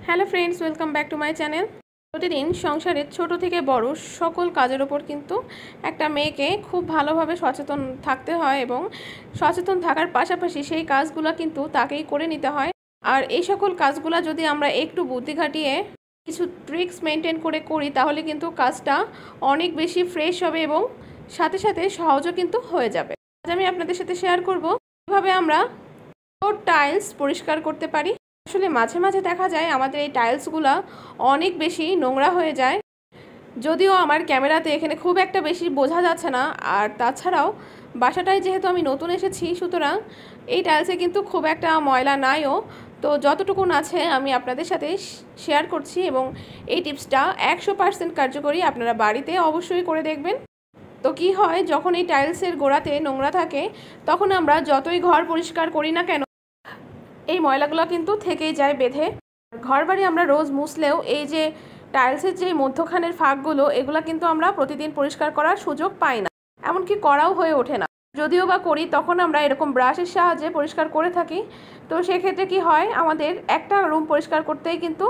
Hello friends, welcome back to my channel. প্রতিদিন সংসারের ছোট থেকে বড় সকল কাজের ওপর কিন্তু একটা মেয়েকে খুব ভালোভাবে সচেতন থাকতে হয় এবং সচেতন থাকার পাশাপাশি সেই কাজগুলো কিন্তু তাকেই করে নিতে হয়। আর এই সকল কাজগুলো যদি আমরা একটু বুদ্ধি খাটিয়ে কিছু ট্রিক্স মেনটেন করে করি তাহলে কিন্তু কাজটা অনেক বেশি ফ্রেশ হবে এবং সাথে সাথে সহজও কিন্তু হয়ে যাবে। আজ আমি আপনাদের সাথে শেয়ার করব কিভাবে আমরা টাইলস পরিষ্কার করতে পারি। আসলে মাঝে মাঝে দেখা যায় আমাদের এই টাইলসগুলো অনেক বেশি নোংরা হয়ে যায়, যদিও আমার ক্যামেরাতে এখানে খুব একটা বেশি বোঝা যাচ্ছে না। আর তাছাড়াও বাসাটায় যেহেতু আমি নতুন এসেছি, সুতরাং এই টাইলসে কিন্তু খুব একটা ময়লা নাইও। তো যতটুকুন আছে আমি আপনাদের সাথে শেয়ার করছি এবং এই টিপসটা 100% কার্যকরী, আপনারা বাড়িতে অবশ্যই করে দেখবেন। তো কি হয়, যখন এই টাইলসের গোড়াতে নোংরা থাকে তখন আমরা যতই ঘর পরিষ্কার করি না কেন এই ময়লাগুলো কিন্তু থেকেই যায় বেঁধে। ঘর বাড়ি আমরা রোজ মুছলেও এই যে টাইলসের যে মধ্যখানের ফাঁকগুলো, এগুলো কিন্তু আমরা প্রতিদিন পরিষ্কার করার সুযোগ পাই না, এমনকি করাও হয়ে ওঠে না। যদিও বা করি তখন আমরা এরকম ব্রাশের সাহায্যে পরিষ্কার করে থাকি। তো সেক্ষেত্রে কি হয়, আমাদের একটা রুম পরিষ্কার করতেই কিন্তু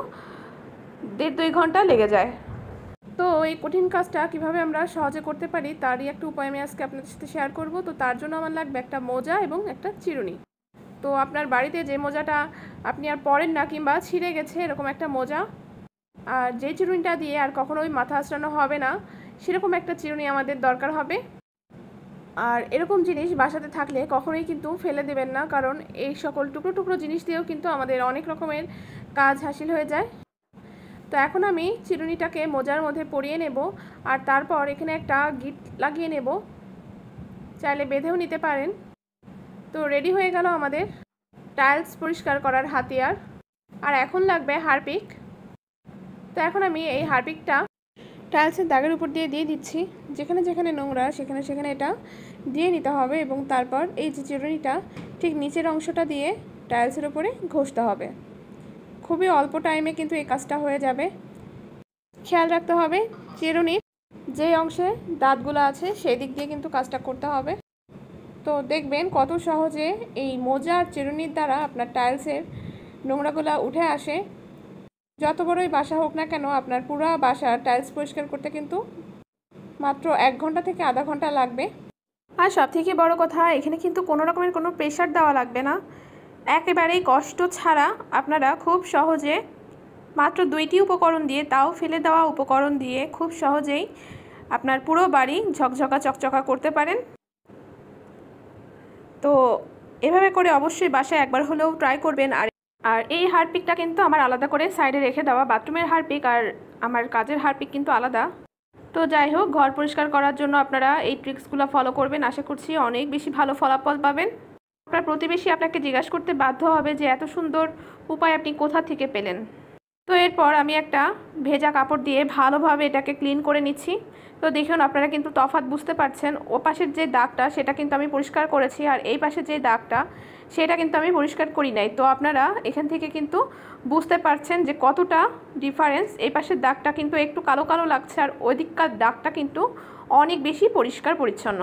1.5-2 ঘন্টা লেগে যায়। তো এই কঠিন কাজটা কিভাবে আমরা সহজে করতে পারি তারই একটা উপায় আমি আজকে আপনাদের সাথে শেয়ার করব। তো তার জন্য আমার লাগবে একটা মোজা এবং একটা চিরুনি। তো আপনার বাড়িতে যে মোজাটা আপনি আর পরেন না কিংবা ছিঁড়ে গেছে এরকম একটা মোজা, আর যে চিরুনিটা দিয়ে আর কখনোই মাথা আঁচড়ানো হবে না সেরকম একটা চিরুনি আমাদের দরকার হবে। আর এরকম জিনিস বাসাতে থাকলে কখনোই কিন্তু ফেলে দেবেন না, কারণ এই সকল টুকরো টুকরো জিনিস দিয়েও কিন্তু আমাদের অনেক রকমের কাজ হাসিল হয়ে যায়। তো এখন আমি চিরুনিটাকে মোজার মধ্যে পরিয়ে নেব আর তারপর এখানে একটা গিট লাগিয়ে নেব, চাইলে বেঁধেও নিতে পারেন। তো রেডি হয়ে গেল আমাদের টাইলস পরিষ্কার করার হাতিয়ার। আর এখন লাগবে হারপিক। তো এখন আমি এই হারপিকটা টাইলসের দাগের উপর দিয়ে দিচ্ছি, যেখানে যেখানে নোংরা সেখানে সেখানে এটা দিয়ে নিতে হবে এবং তারপর এই যে চিরুনিটা ঠিক নিচের অংশটা দিয়ে টাইলসের উপরে ঘষতে হবে। খুবই অল্প টাইমে কিন্তু এই কাজটা হয়ে যাবে। খেয়াল রাখতে হবে চিরুনির যে অংশে দাঁতগুলো আছে সেই দিক দিয়ে কিন্তু কাজটা করতে হবে। তো দেখবেন কত সহজে এই মোজা আর চিরুনির দ্বারা আপনার টাইলসের নোংরাগুলো উঠে আসে। যত বড়ই বাসা হোক না কেন, আপনার পুরো বাসার টাইলস পরিষ্কার করতে কিন্তু মাত্র 1 ঘন্টা থেকে আধা ঘন্টা লাগবে। আর সব থেকে বড় কথা, এখানে কিন্তু কোনো রকমের কোনো প্রেশার দেওয়া লাগবে না। একেবারেই কষ্ট ছাড়া আপনারা খুব সহজে মাত্র 2টি উপকরণ দিয়ে, তাও ফেলে দেওয়া উপকরণ দিয়ে খুব সহজেই আপনার পুরো বাড়ি ঝকঝকা চকচকা করতে পারেন। তো এভাবে করে অবশ্যই বাসায় একবার হলেও ট্রাই করবেন। আর এই হারপিকটা কিন্তু আমার আলাদা করে সাইডে রেখে দেওয়া, বাথরুমের হারপিক আর আমার কাজের হারপিক কিন্তু আলাদা। তো যাই হোক, ঘর পরিষ্কার করার জন্য আপনারা এই ট্রিক্সগুলো ফলো করবেন, আশা করছি অনেক বেশি ভালো ফলাফল পাবেন। আপনার প্রতিবেশী আপনাকে জিজ্ঞাসা করতে বাধ্য হবে যে এত সুন্দর উপায় আপনি কোথা থেকে পেলেন। তো এরপর আমি একটা ভেজা কাপড় দিয়ে ভালোভাবে এটাকে ক্লিন করে নিচ্ছি। তো দেখুন, আপনারা কিন্তু তফাৎ বুঝতে পারছেন, ও পাশের যে দাগটা সেটা কিন্তু আমি পরিষ্কার করেছি আর এই পাশের যে দাগটা সেটা কিন্তু আমি পরিষ্কার করি নাই। তো আপনারা এখান থেকে কিন্তু বুঝতে পারছেন যে কতটা ডিফারেন্স। এই পাশের দাগটা কিন্তু একটু কালো কালো লাগছে আর ওই দিককার দাগটা কিন্তু অনেক বেশি পরিষ্কার পরিচ্ছন্ন।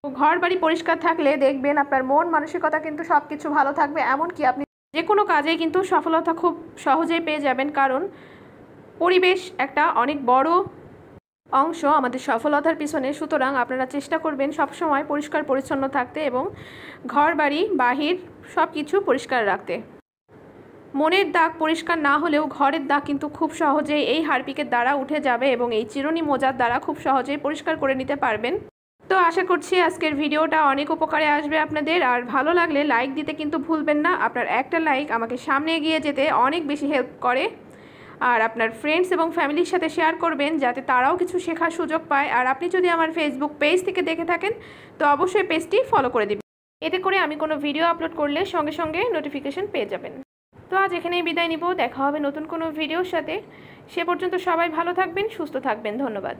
ঘর বাড়ি পরিষ্কার থাকলে দেখবেন আপনার মন মানসিকতা কিন্তু সব কিছু ভালো থাকবে, এমনকি আপনি যে কোনো কাজে কিন্তু সফলতা খুব সহজেই পেয়ে যাবেন, কারণ পরিবেশ একটা অনেক বড় অংশ আমাদের সফলতার পিছনে। সুতরাং আপনারা চেষ্টা করবেন সবসময় পরিষ্কার পরিচ্ছন্ন থাকতে এবং ঘর বাড়ি বাহির সব কিছু পরিষ্কার রাখতে। মনের দাগ পরিষ্কার না হলেও ঘরের দাগ কিন্তু খুব সহজেই এই হারপিকের দ্বারা উঠে যাবে এবং এই চিরুনি মোজার দ্বারা খুব সহজেই পরিষ্কার করে নিতে পারবেন। তো আশা করছি আজকের ভিডিওটা অনেক উপকারে আসবে আপনাদের। আর ভালো লাগলে লাইক দিতে কিন্তু ভুলবেন না, আপনার একটা লাইক আমাকে সামনে এগিয়ে যেতে অনেক বেশি হেল্প করে। আর আপনার ফ্রেন্ডস এবং ফ্যামিলির সাথে শেয়ার করবেন যাতে তারাও কিছু শেখার সুযোগ পায়। আর আপনি যদি আমার ফেসবুক পেজ থেকে দেখে থাকেন তো অবশ্যই পেজটি ফলো করে দিবেন, এতে করে আমি কোনো ভিডিও আপলোড করলে সঙ্গে সঙ্গে নোটিফিকেশন পেয়ে যাবেন। তো আজ এখানেই বিদায় নিব, দেখা হবে নতুন কোনো ভিডিওর সাথে। সে পর্যন্ত সবাই ভালো থাকবেন, সুস্থ থাকবেন। ধন্যবাদ।